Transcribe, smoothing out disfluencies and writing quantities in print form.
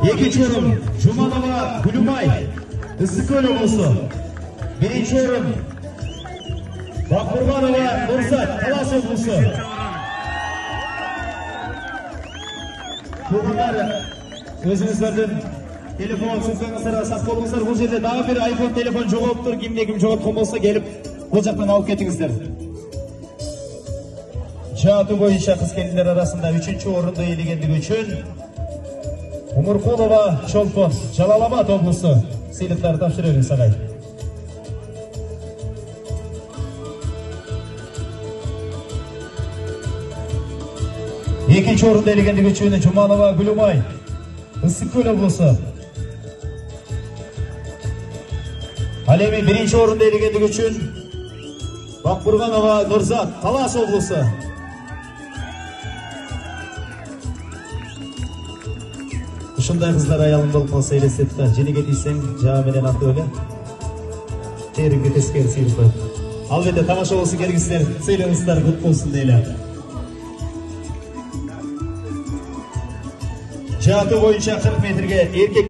Екінші орын Жуманова Гүлімай, Ыстықкөл облысы. Бірінші орын Бақбұрғанова Нұрзат, Талас облысы. Туғандар, өзіңіздердің телефон сөздеріңіздер сақ болыңыздар. Бұл жерде дағы бір iPhone телефон жоғалып тұр. Кімде-кім жоғалтқан болса келіп, бұл жақтан алып кетіңіздер. Жату бойынша қыз-келіндер арасында 3-ші орынды иеленгендігі үшін Умуркулова Шолпон, Жалал-Абад облысы сыйлықтар тапсырып сағай. Екінші орынды иеленгендігі үшін Жуманова Гүлімай, Ыстықкөл облысы. Ал эми бірінші орынды иеленгендігі үшін Бақбұрғанова Нұрзат, Талас облысы. Ушундай кыздар аялың болуп калса элестет да, женеге тийсең, жаа менен аты өле. Теріңге тескер сыйлықты. Албетте тамаша болсын келгисиздер, сыйлығыңыздар кут болсын дейле. Жату боюнча 40 метрге эркек